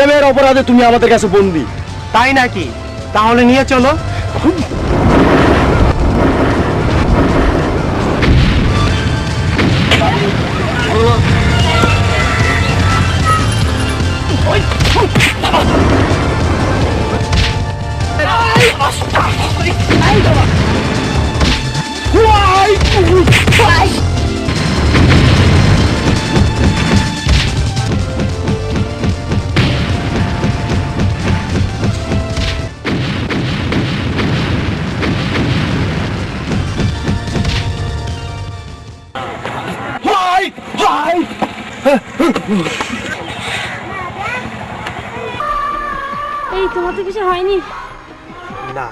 প্রেমের অপরাধে তুমি আমাদের কাছে বন্দী। তাই নাকি? তাহলে নিয়ে চলো। এই তোমার তো কিছু হয়নি? না